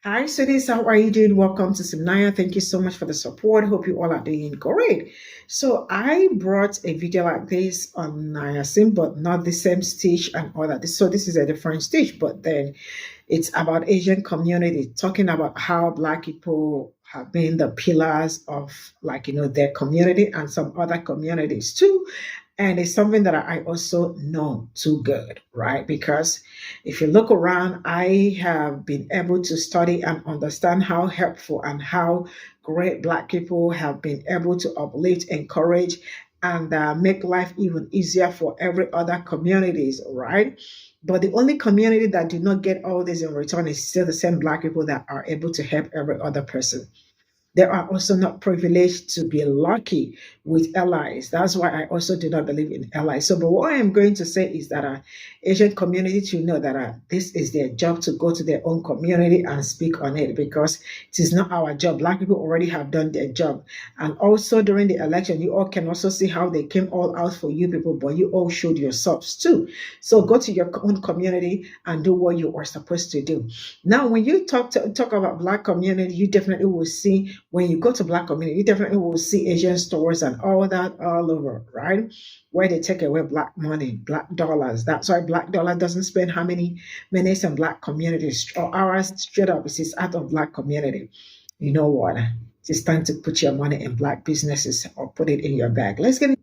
Hi, Sudis. How are you doing? Welcome to Cimnanya. Thank you so much for the support. Hope you all are doing great. So I brought a video like this on Niacin, but not the same stitch and all that. So this is a different stitch, but then it's about Asian community, talking about how Black people have been the pillars of their community and some other communities too. And it's something that I also know too good, right? Because if you look around, I have been able to study and understand how helpful and how great Black people have been able to uplift, encourage, and make life even easier for every other communities, right? But the only community that do not get all this in return is still the same Black people that are able to help every other person. They are also not privileged to be lucky with allies. That's why I also do not believe in allies. So, but what I am going to say is that Asian community to know that this is their job to go to their own community and speak on it because it is not our job. Black people already have done their job. And also during the election, you all can also see how they came all out for you people, but you all showed yourselves too. So go to your own community and do what you are supposed to do. Now, when you talk about Black community, you definitely will see when you go to Black community, you definitely will see Asian stores and all that all over, right? Where they take away Black money, Black dollars. That's why Black dollar doesn't spend how many minutes in Black communities or hours straight up. It's out of Black community. You know what? It's time to put your money in Black businesses or put it in your bag. Let's get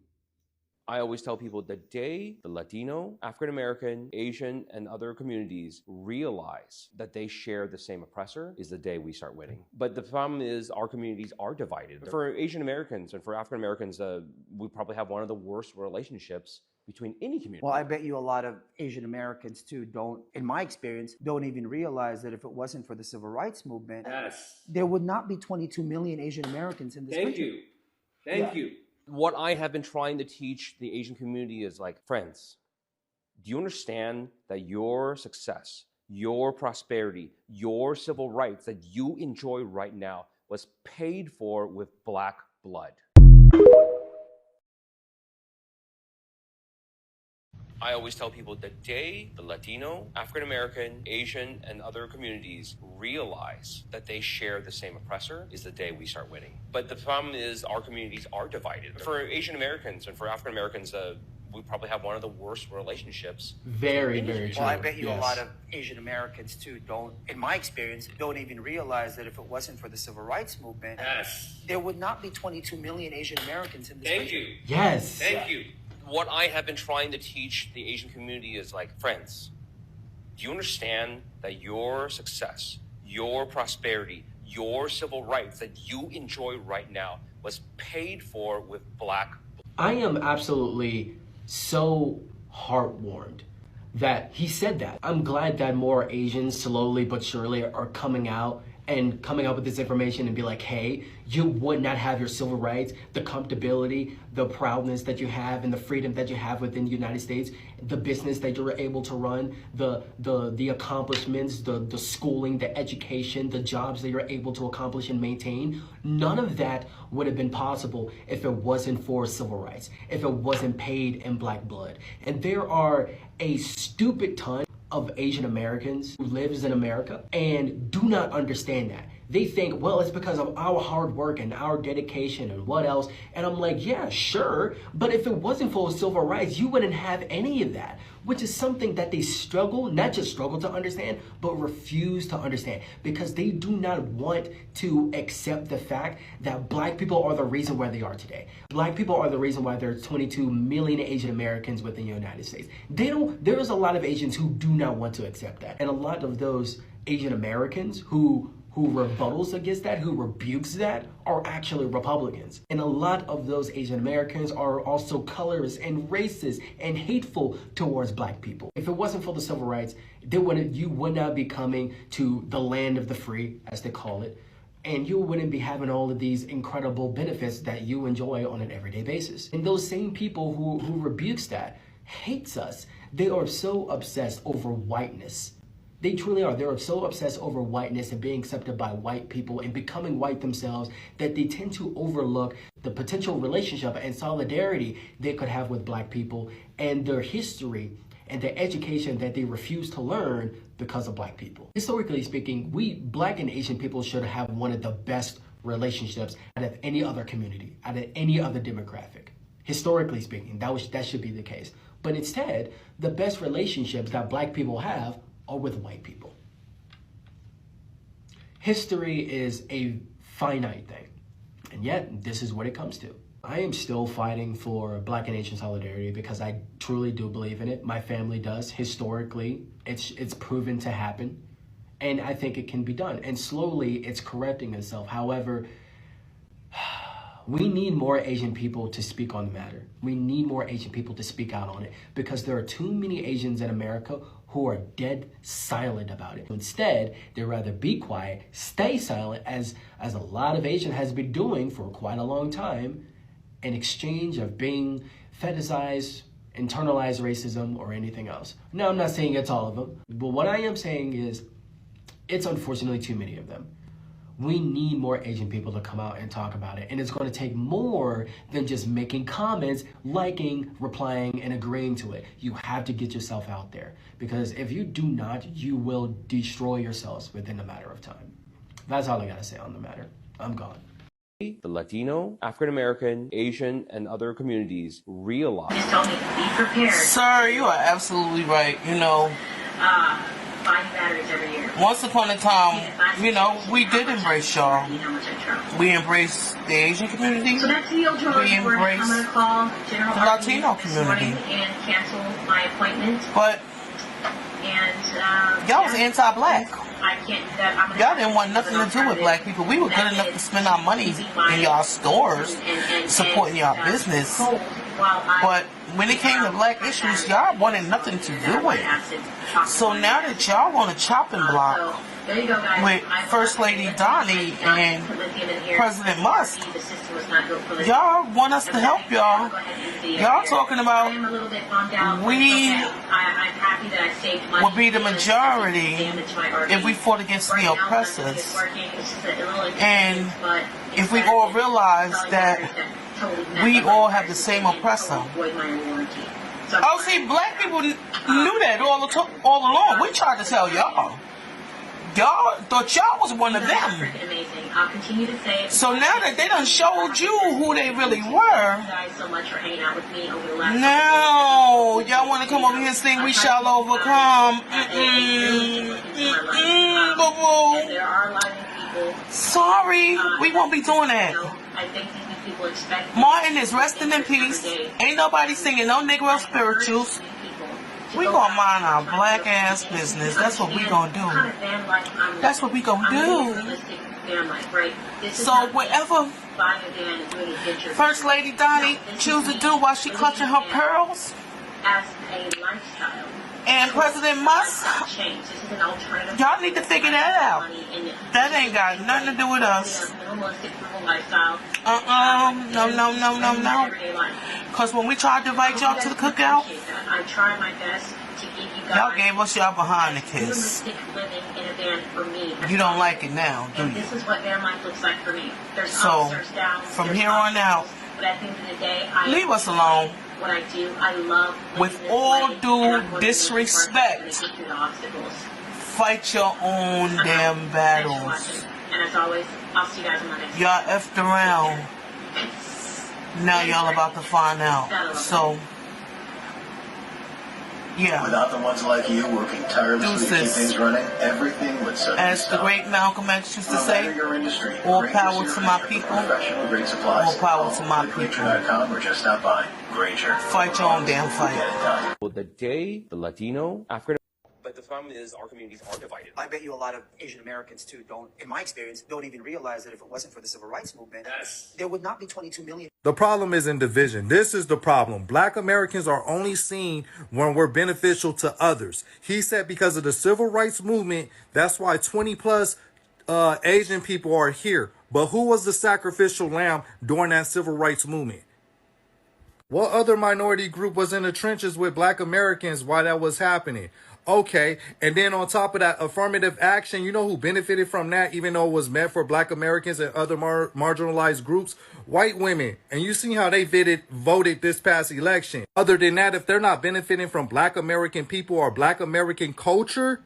I always tell people the day the Latino, African American, Asian, and other communities realize that they share the same oppressor is the day we start winning. But the problem is our communities are divided. For Asian Americans and for African Americans, we probably have one of the worst relationships between any community. Well, I bet you a lot of Asian Americans too don't, in my experience, don't even realize that if it wasn't for the civil rights movement, there would not be 22 million Asian Americans in this country. Thank you. What I have been trying to teach the Asian community is like, friends, do you understand that your success, your prosperity, your civil rights that you enjoy right now was paid for with Black blood? I always tell people the day the Latino, African American, Asian, and other communities realize that they share the same oppressor is the day we start winning. But the problem is our communities are divided. For Asian Americans and for African Americans, we probably have one of the worst relationships. Very true. Well, I bet you a lot of Asian Americans too don't, in my experience, don't even realize that if it wasn't for the civil rights movement, there would not be 22 million Asian Americans in this country. Thank you. What I have been trying to teach the Asian community is like, friends, do you understand that your success, your prosperity, your civil rights that you enjoy right now was paid for with Black? I am absolutely so heartwarmed that he said that. I'm glad that more Asians slowly but surely are coming out and coming up with this information and be like, hey, you would not have your civil rights, the comfortability, the proudness that you have, and the freedom that you have within the United States, the business that you're able to run, the accomplishments, the schooling, the education, the jobs that you're able to accomplish and maintain. None of that would have been possible if it wasn't for civil rights, if it wasn't paid in Black blood. And there are a stupid ton of Asian Americans who lives in America and do not understand that. They think, well, it's because of our hard work and our dedication and what else. And I'm like, yeah, sure. But if it wasn't for civil rights, you wouldn't have any of that, which is something that they struggle, not just struggle to understand, but refuse to understand because they do not want to accept the fact that Black people are the reason why they are today. Black people are the reason why there's 22 million Asian Americans within the United States. There's a lot of Asians who do not want to accept that. And a lot of those Asian Americans who rebuttals against that, who rebukes that, are actually Republicans. And a lot of those Asian Americans are also colorist and racist and hateful towards Black people. If it wasn't for the civil rights, you would not be coming to the land of the free, as they call it, and you wouldn't be having all of these incredible benefits that you enjoy on an everyday basis. And those same people who rebukes that, hates us, they are so obsessed over whiteness. They truly are. They're so obsessed over whiteness and being accepted by white people and becoming white themselves that they tend to overlook the potential relationship and solidarity they could have with Black people and their history and the education that they refuse to learn because of black people. Historically speaking, we black and Asian people should have one of the best relationships out of any other community, out of any other demographic. Historically speaking, that should be the case. But instead, the best relationships that black people have are with white people. History is a finite thing, and yet this is what it comes to. I am still fighting for black and Asian solidarity because I truly do believe in it. My family does. Historically, it's proven to happen, and I think it can be done. And slowly, it's correcting itself. However, we need more Asian people to speak on the matter. We need more Asian people to speak out on it because there are too many Asians in America who are dead silent about it. Instead, they'd rather be quiet, stay silent, as a lot of Asians has been doing for quite a long time, in exchange of being fetishized, internalized racism, or anything else. Now, I'm not saying it's all of them, but what I am saying is it's unfortunately too many of them. We need more Asian people to come out and talk about it. And it's going to take more than just making comments, liking, replying, and agreeing to it. You have to get yourself out there. Because if you do not, you will destroy yourselves within a matter of time. That's all I got to say on the matter. I'm gone. The Latino, African American, Asian, and other communities realize. Just told me to be prepared. Sir, you are absolutely right. You know, Buying batteries every year. once upon a time, you know, we did embrace y'all. We embraced the Asian community. So that's the deal, George. We I'm going embraced to call General the Latino Arby this morning community. and cancel my appointment. But And y'all was anti-black. I can't do that. Y'all didn't want nothing to do with black people. We were good enough to spend our money in y'all stores, supporting y'all business. But when it came to black issues, y'all wanted nothing to do with it. So now that y'all want a chopping block with First Lady Donnie and President Musk, y'all want us to help y'all. Y'all talking about we will be the majority if we fought against the oppressors. And if we all realize that we all have the same oppressor. Oh, see, black people knew that all along. We tried to tell y'all. Y'all thought y'all was one of them. So now that they done showed you who they really were, now y'all want to come over here and sing "We Shall Overcome." Boo-boo. Sorry, we won't be doing that. Martin is resting in peace. Ain't nobody singing no Negro spirituals. We gonna mind our black ass business. That's what we gonna do. That's what we gonna do. So whatever First Lady Donnie choose to do while she clutching her pearls, and President Musk, y'all need to figure that out. That ain't got nothing to do with us. No. Because when we tried to invite y'all to the cookout, y'all gave us y'all behind the kiss. You don't like it now, do you? So, from here on out, leave us alone. What I do, I love with all due disrespect, fight your own damn battles. And as always, I'll see you guys on the next. Y'all effed around. Now y'all about to find out. So, yeah. Without the ones like you working tirelessly to keep things running, everything would suddenly as the stop. great Malcolm X used to No say, matter your industry, all Grainger's power your to my answer for people, professional grade supplies. all power to my people. Grainger.com or just stop by. Grainger. Fight your own damn fight. Get it done. Well, the day the Latino, African. But the problem is our communities are divided. I bet you a lot of Asian Americans too don't, in my experience, don't even realize that if it wasn't for the civil rights movement, there would not be 22 million. The problem is in division. This is the problem. Black Americans are only seen when we're beneficial to others. He said because of the civil rights movement, that's why 20 plus Asian people are here. But who was the sacrificial lamb during that civil rights movement? What other minority group was in the trenches with Black Americans while that was happening? Okay, and then on top of that, affirmative action, you know who benefited from that, even though it was meant for Black Americans and other marginalized groups? White women. And you see how they voted this past election. Other than that, if they're not benefiting from Black American people or Black American culture,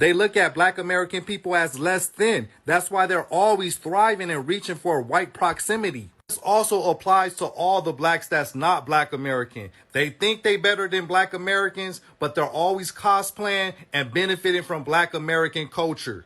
They look at black American people as less than. That's why they're always thriving and reaching for white proximity. This also applies to all the blacks that's not black American. They think they better than black Americans, but they're always cosplaying and benefiting from black American culture.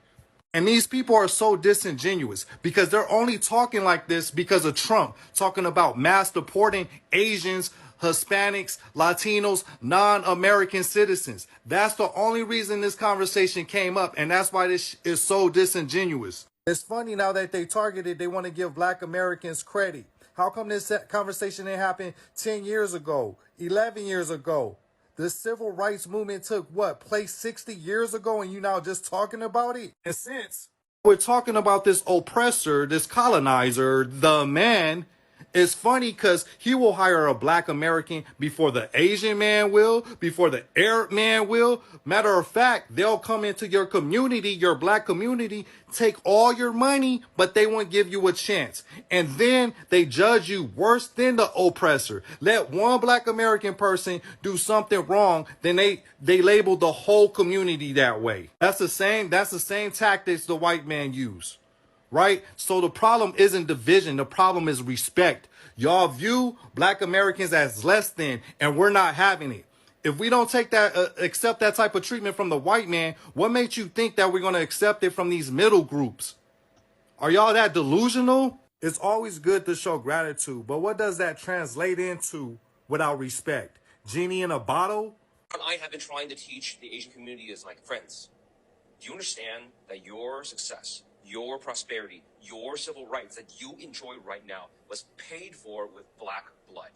And these people are so disingenuous because they're only talking like this because of Trump talking about mass deporting Asians, Hispanics, Latinos, non-American citizens. That's the only reason this conversation came up, and that's why this is so disingenuous. It's funny now that they targeted, they want to give black Americans credit. How come this conversation didn't happen 10 years ago, 11 years ago? The civil rights movement took what, place 60 years ago, and you now just talking about it? And since we're talking about this oppressor, this colonizer, the man, it's funny because he will hire a black American before the Asian man will, before the Arab man will. Matter of fact, they'll come into your community, your black community, take all your money, but they won't give you a chance. And then they judge you worse than the oppressor. Let one black American person do something wrong, then they label the whole community that way. That's the same tactics the white man use. Right? So the problem isn't division. The problem is respect. Y'all view black Americans as less than, and we're not having it. If we don't take that, accept that type of treatment from the white man, what makes you think that we're going to accept it from these middle groups? Are y'all that delusional? It's always good to show gratitude, but what does that translate into without respect? Genie in a bottle? I have been trying to teach the Asian community is like, friends, do you understand that your success, your prosperity, your civil rights that you enjoy right now was paid for with black blood?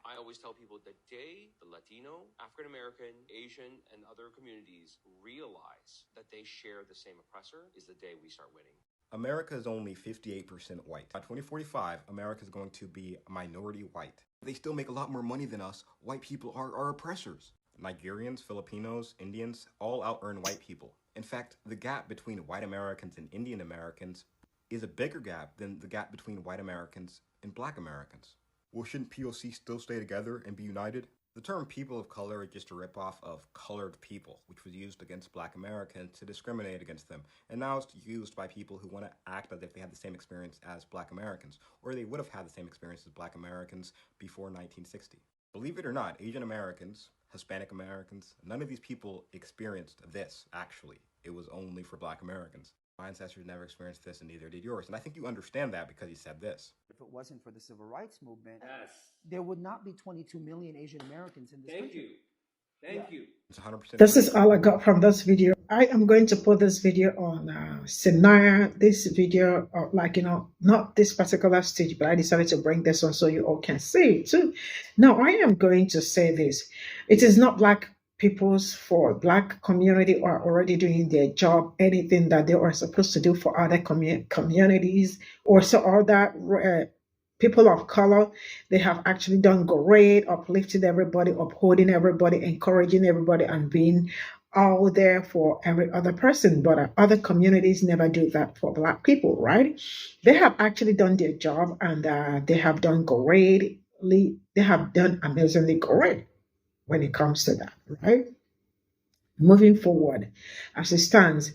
I always tell people the day the Latino, African American, Asian, and other communities realize that they share the same oppressor is the day we start winning. America is only 58% white. By 2045, America is going to be minority white. They still make a lot more money than us. White people are our oppressors. Nigerians, Filipinos, Indians all out-earn white people. In fact, the gap between white Americans and Indian Americans is a bigger gap than the gap between white Americans and black Americans. Well, shouldn't POC still stay together and be united? The term people of color is just a ripoff of colored people, which was used against black Americans to discriminate against them. And now it's used by people who want to act as if they had the same experience as black Americans, or they would have had the same experience as black Americans before 1960. Believe it or not, Asian Americans, Hispanic Americans, none of these people experienced this, actually. It was only for black Americans. My ancestors never experienced this, and neither did yours. And I think you understand that because he said this. If it wasn't for the civil rights movement, there would not be 22 million Asian Americans in this country. Thank you. It's 100%. This is all I got from this video. I am going to put this video on Cimnanya. This video, not this particular stage, but I decided to bring this on so you all can see it too. Now, I am going to say this. It is not black people's fault. Black community are already doing their job, anything that they are supposed to do for other communities or so other people of color. They have actually done great, uplifting everybody, upholding everybody, encouraging everybody, and being all there for every other person. But other communities never do that for black people, right? They have actually done their job, and they have done greatly. They have done amazingly great when it comes to that, right? Moving forward, as it stands,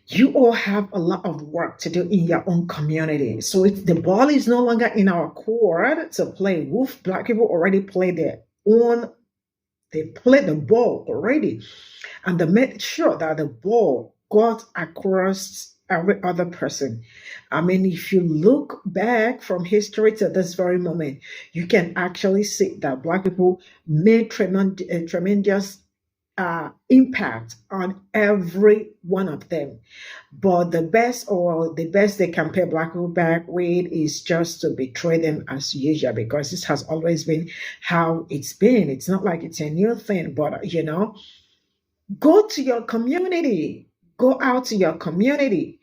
you all have a lot of work to do in your own community. So the ball is no longer in our court to play. Black people already play their own. They played the ball already, and they made sure that the ball got across every other person. I mean, if you look back from history to this very moment, you can actually see that black people made tremendous impact on every one of them. But the best they can pay black people back with is just to betray them as usual, because this has always been how it's been. It's not like it's a new thing, but go to your community, go out to your community.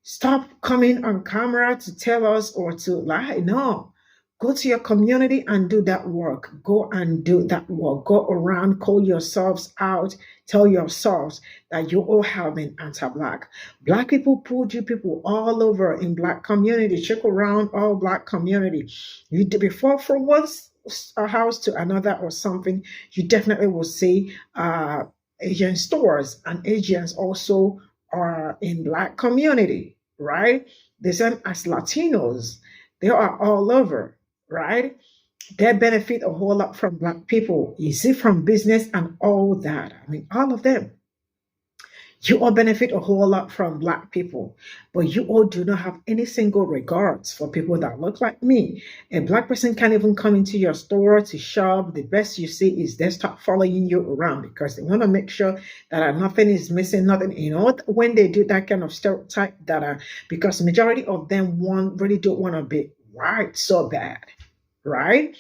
Stop coming on camera to tell us or to lie. No. Go to your community and do that work. Go and do that work. Go around, call yourselves out, tell yourselves that you all have been anti-black. Black people pulled you people all over in black community. Check around all black community. Before from one house to another or something, you definitely will see Asian stores, and Asians also are in Black community, right? The same as Latinos, they are all over, right? They benefit a whole lot from Black people. You see, from business and all that. I mean, all of them. You all benefit a whole lot from Black people, but you all do not have any single regards for people that look like me. A Black person can't even come into your store to shop. The best you see is they start following you around because they want to make sure that nothing is missing, nothing. You know, when they do that kind of stereotype, that because majority of them really don't want to be white so bad, right?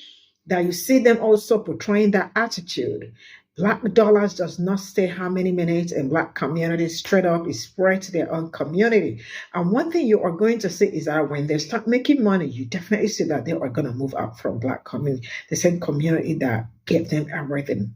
That you see them also portraying that attitude. Black dollars does not stay how many minutes in Black communities, straight up, it spread to their own community. And one thing you are going to see is that when they start making money, you definitely see that they are going to move out from Black community, the same community that gave them everything.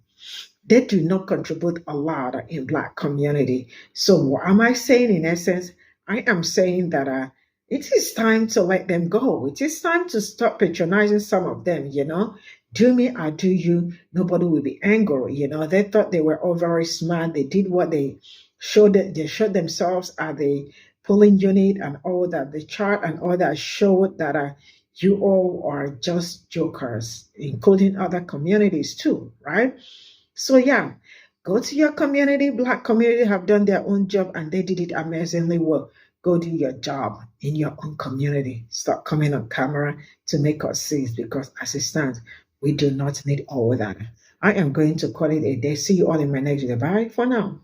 They do not contribute a lot in Black community. So what am I saying in essence? I am saying that it is time to let them go. It is time to stop patronizing some of them, you know. Do me, I do you. Nobody will be angry, you know. They thought they were all very smart. They did what they showed. They showed themselves at the polling unit and all that. The chart and all that showed that you all are just jokers, including other communities too, right? So yeah, go to your community. Black community have done their own job and they did it amazingly well. Go do your job in your own community. Stop coming on camera to make us see it, because as it stands, we do not need all that. I am going to call it a day. See you all in my next video. Bye for now.